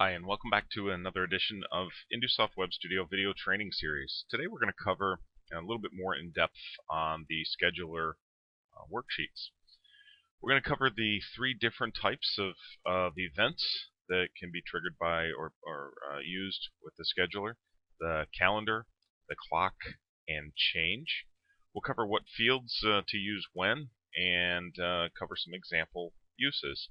Hi, and welcome back to another edition of Indusoft Web Studio video training series. Today we're going to cover a little bit more in depth on the scheduler worksheets. We're going to cover the three different types of events that can be triggered by or used with the scheduler: the calendar, the clock, and change. We'll cover what fields to use when, and cover some example uses.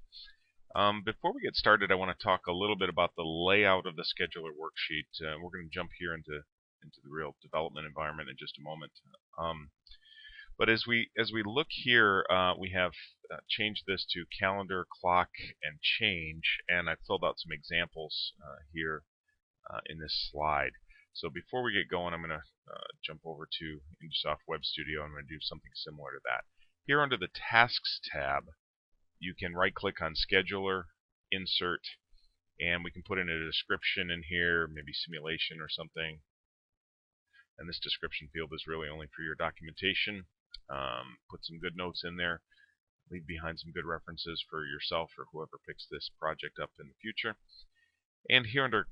Before we get started, I want to talk a little bit about the layout of the scheduler worksheet. We're going to jump here into the real development environment in just a moment. But as we look here, we have changed this to calendar, clock, and change, and I've filled out some examples here in this slide. So before we get going, I'm going to jump over to Indusoft Web Studio. I'm going to do something similar to that. Here under the Tasks tab, you can right-click on Scheduler, Insert, and we can put in a description in here, maybe simulation or something. And this description field is really only for your documentation. Put some good notes in there. Leave behind some good references for yourself or whoever picks this project up in the future. And here under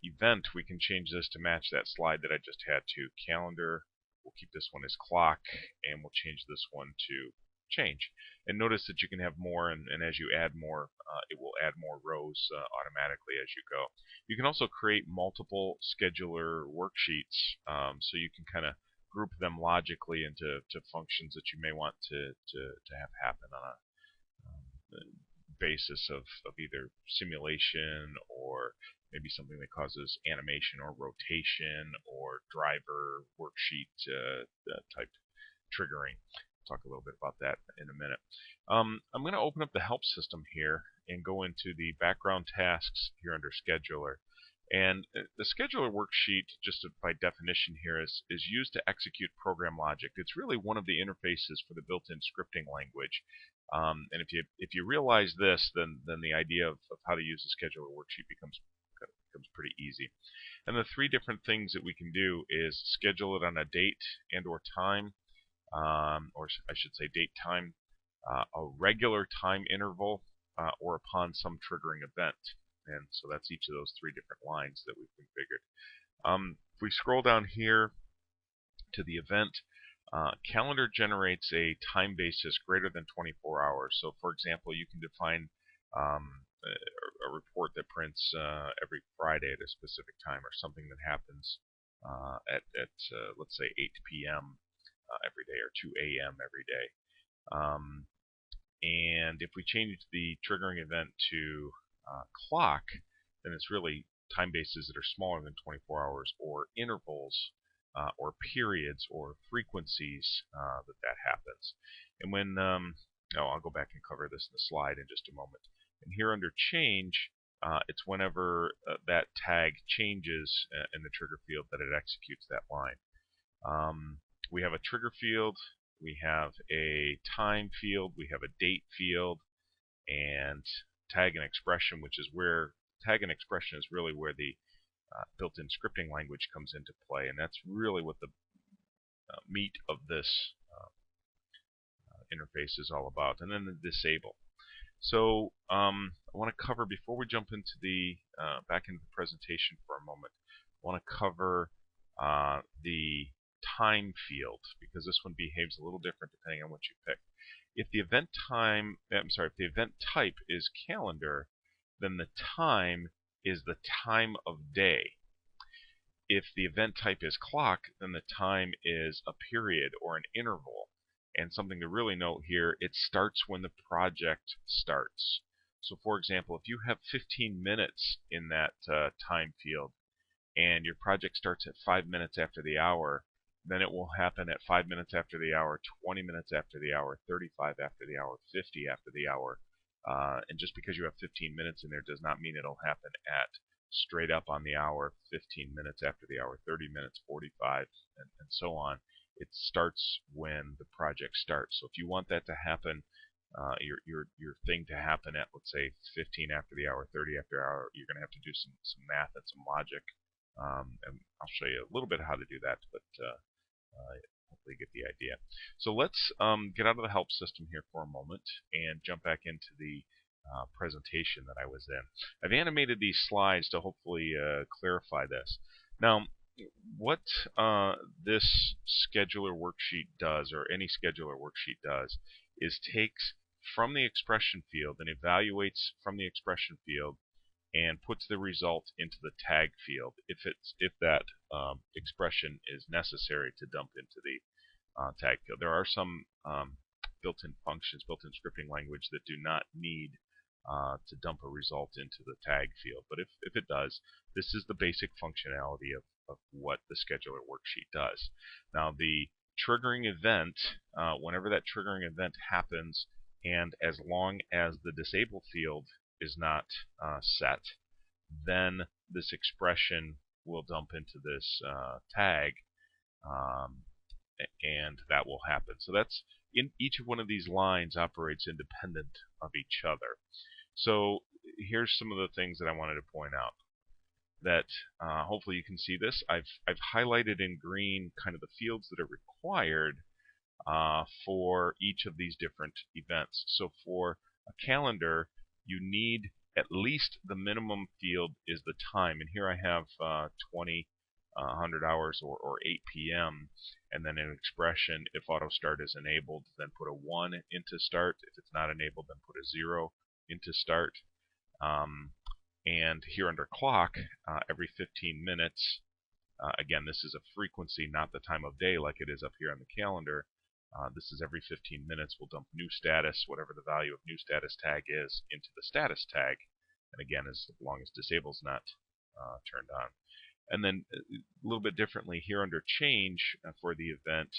Event, we can change this to match that slide that I just had to Calendar. We'll keep this one as Clock, and we'll change this one to Change. And notice that you can have more, and as you add more, it will add more rows automatically as you go. You can also create multiple scheduler worksheets, so you can kind of group them logically into functions that you may want to have happen on a basis of either simulation or maybe something that causes animation or rotation or driver worksheet type triggering. Talk a little bit about that in a minute. I'm going to open up the help system here and go into the background tasks here under scheduler. And the scheduler worksheet, just by definition here, is used to execute program logic. It's really one of the interfaces for the built-in scripting language. And if you realize this, then the idea of how to use the scheduler worksheet becomes pretty easy. And the three different things that we can do is schedule it on a date and or time, or I should say date time, a regular time interval, or upon some triggering event. And so that's each of those three different lines that we've configured. If we scroll down here to the event, calendar generates a time basis greater than 24 hours. So for example, you can define a report that prints every Friday at a specific time, or something that happens at let's say 8 p.m. Every day, or 2 a.m. every day. And if we change the triggering event to clock, then it's really time bases that are smaller than 24 hours, or intervals, or periods, or frequencies that happens. And when I'll go back and cover this in the slide in just a moment. And here under change, it's whenever that tag changes in the trigger field that it executes that line. We have a trigger field, we have a time field, we have a date field, and tag and expression, which is where tag and expression is really where the built-in scripting language comes into play, and that's really what the meat of this interface is all about. And then the disable. So I want to cover, before we jump into the back into the presentation for a moment, I want to cover the time field, because this one behaves a little different depending on what you pick. If the event type is calendar, then the time is the time of day. If the event type is clock, then the time is a period or an interval. And something to really note here, it starts when the project starts. So for example, if you have 15 minutes in that time field, and your project starts at 5 minutes after the hour, then it will happen at 5 minutes after the hour, 20 minutes after the hour, 35 after the hour, 50 after the hour. And just because you have 15 minutes in there does not mean it'll happen at straight up on the hour, 15 minutes after the hour, 30 minutes, 45, and so on. It starts when the project starts. So if you want that to happen, your thing to happen at, let's say, 15 after the hour, 30 after the hour, you're going to have to do some math and some logic. And I'll show you a little bit how to do that, but hopefully you get the idea. So let's get out of the help system here for a moment and jump back into the presentation that I was in. I've animated these slides to hopefully clarify this. Now, what this scheduler worksheet does, or any scheduler worksheet does, is takes from the expression field and evaluates from the expression field and puts the result into the tag field if that expression is necessary to dump into the tag field. There are some built-in functions, built-in scripting language that do not need to dump a result into the tag field. But if it does, this is the basic functionality of what the scheduler worksheet does. Now, the triggering event, whenever that triggering event happens, and as long as the disable field is not set, then this expression will dump into this tag, and that will happen. So that's in each of one of these lines operates independent of each other. So here's some of the things that I wanted to point out that hopefully you can see this. I've highlighted in green kind of the fields that are required for each of these different events. So for a calendar, you need at least the minimum field is the time. And here I have 100 hours or 8 p.m. And then an expression, if auto start is enabled, then put a 1 into start. If it's not enabled, then put a 0 into start. And here under clock, every 15 minutes, again, this is a frequency, not the time of day like it is up here on the calendar. This is every 15 minutes we'll dump new status, whatever the value of new status tag is, into the status tag. And again, as long as disable is not turned on. And then a little bit differently here under change for the event,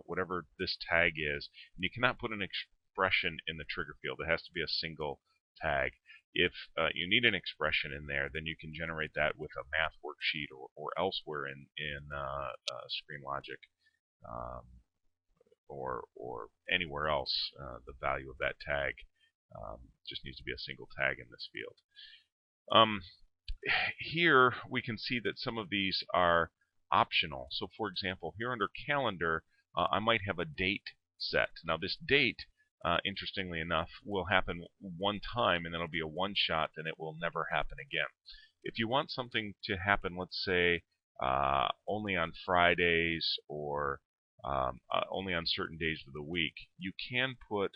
whatever this tag is, and you cannot put an expression in the trigger field. It has to be a single tag. If you need an expression in there, then you can generate that with a math worksheet or elsewhere in Screen Logic. Or anywhere else, the value of that tag just needs to be a single tag in this field. Here we can see that some of these are optional. So for example, here under calendar, I might have a date set. Now this date, interestingly enough, will happen one time, and then it'll be a one-shot, and it will never happen again. If you want something to happen, let's say, only on Fridays or only on certain days of the week, you can put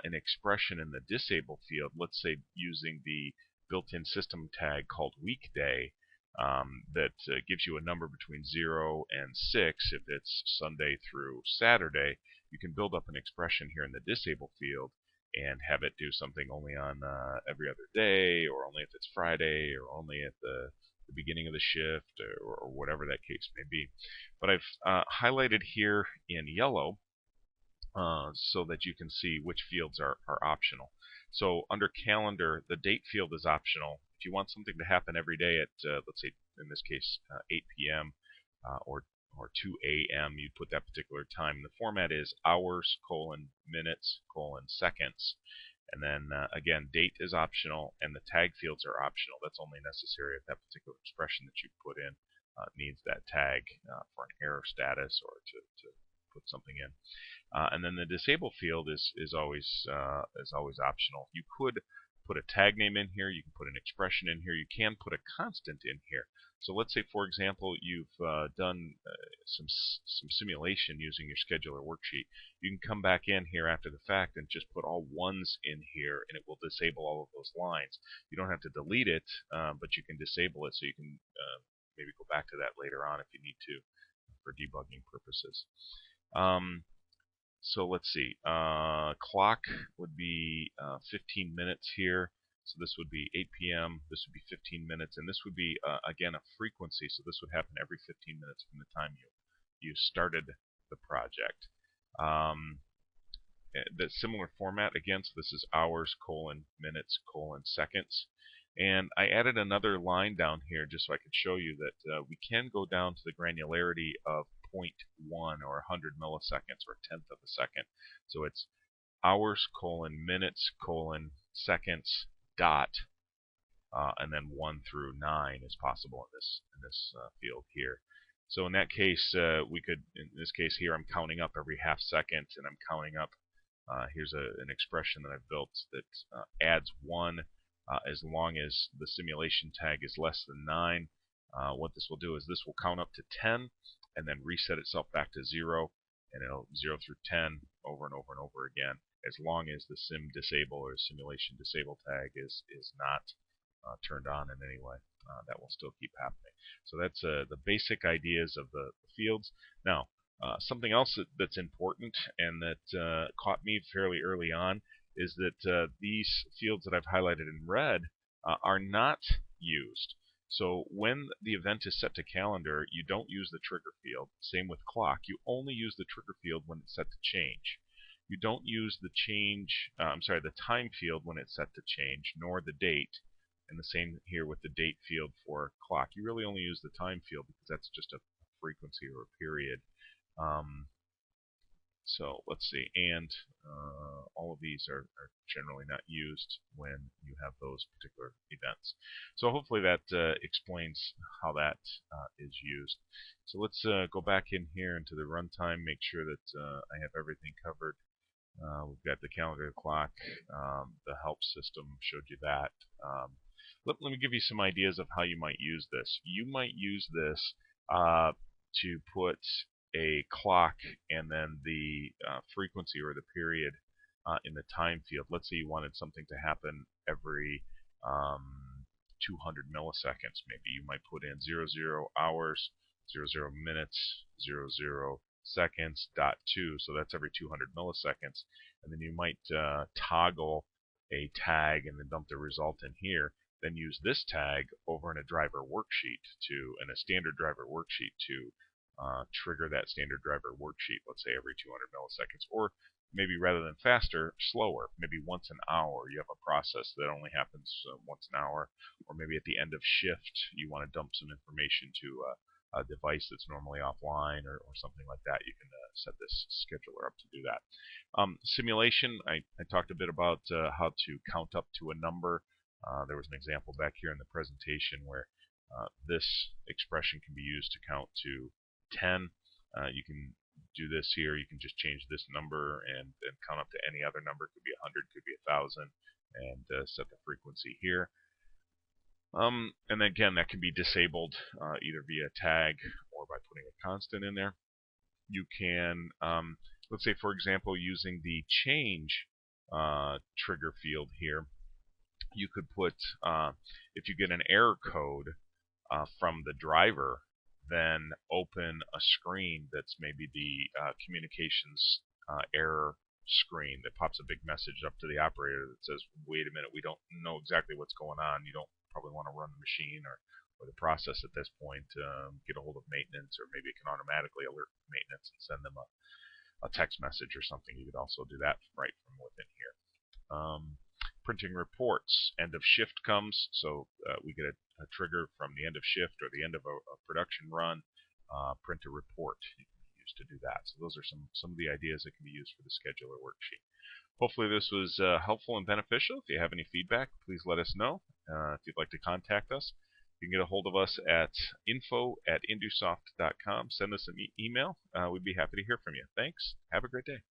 an expression in the disable field, let's say using the built-in system tag called weekday, that gives you a number between 0 and 6 if it's Sunday through Saturday. You can build up an expression here in the disable field and have it do something only on every other day, or only if it's Friday, or only at the beginning of the shift, or whatever that case may be. But I've highlighted here in yellow so that you can see which fields are optional. So under calendar, the date field is optional. If you want something to happen every day at, let's say in this case, 8 p.m. Or 2 a.m., you put that particular time. The format is hours, minutes, seconds. And then, again, date is optional, and the tag fields are optional. That's only necessary if that particular expression that you put in needs that tag for an error status or to put something in. And then the disable field is always optional. You could put a tag name in here. You can put an expression in here. You can put a constant in here. So let's say, for example, you've done some simulation using your scheduler worksheet. You can come back in here after the fact and just put all ones in here, and it will disable all of those lines. You don't have to delete it, but you can disable it, so you can maybe go back to that later on if you need to for debugging purposes. So let's see. Clock would be 15 minutes here. So this would be 8 p.m. This would be 15 minutes, and this would be again a frequency. So this would happen every 15 minutes from the time you started the project. The similar format again. So this is hours, minutes, seconds. And I added another line down here just so I could show you that we can go down to the granularity of 0.1 or 100 milliseconds or a tenth of a second. So it's hours, minutes, seconds, dot, and then 1 through 9 is possible in this field here. So in that case, we could, in this case here, I'm counting up every half second, and I'm counting up Here's an expression that I've built that adds 1 as long as the simulation tag is less than 9. What this will do is this will count up to 10 and then reset itself back to 0, and it'll 0 through 10 over and over and over again, as long as the sim disable or simulation disable tag is not turned on in any way. That will still keep happening. So that's the basic ideas of the fields. Now, something else that's important and that caught me fairly early on is that these fields that I've highlighted in red are not used. So when the event is set to calendar, you don't use the trigger field. Same with clock. You only use the trigger field when it's set to change. You don't use the the time field when it's set to change, nor the date. And the same here with the date field for clock. You really only use the time field because that's just a frequency or a period. So let's see, and all of these are generally not used when you have those particular events. So hopefully that explains how that is used. So let's go back in here into the runtime, make sure that I have everything covered. We've got the calendar, the clock, the help system showed you that. Let me give you some ideas of how you might use this. You might use this to put a clock and then the frequency or the period in the time field. Let's say you wanted something to happen every 200 milliseconds. Maybe you might put in 00 hours, 00 minutes, 00 seconds, .2. So that's every 200 milliseconds. And then you might toggle a tag and then dump the result in here. Then use this tag over in a driver worksheet in a standard driver worksheet to trigger that standard driver worksheet, let's say every 200 milliseconds, or maybe rather than faster, slower, maybe once an hour. You have a process that only happens once an hour, or maybe at the end of shift you want to dump some information to a device that's normally offline or something like that. You can set this scheduler up to do that. Simulation, I talked a bit about how to count up to a number. There was an example back here in the presentation where this expression can be used to count to 10. You can do this here. You can just change this number and count up to any other number. It could be 100, could be 1,000, and set the frequency here. And again, that can be disabled either via tag or by putting a constant in there. You can, let's say for example, using the change trigger field here, you could put, if you get an error code from the driver, then open a screen that's maybe the communications error screen that pops a big message up to the operator that says, wait a minute, we don't know exactly what's going on. You don't probably want to run the machine or the process at this point. Get a hold of maintenance, or maybe it can automatically alert maintenance and send them a text message or something. You could also do that right from within here. Printing reports. End of shift comes, so we get a trigger from the end of shift or the end of a production run. Print a report. You can use to do that. So those are some of the ideas that can be used for the scheduler worksheet. Hopefully this was helpful and beneficial. If you have any feedback, please let us know. If you'd like to contact us, you can get a hold of us at info@indusoft.com. Send us an email. We'd be happy to hear from you. Thanks. Have a great day.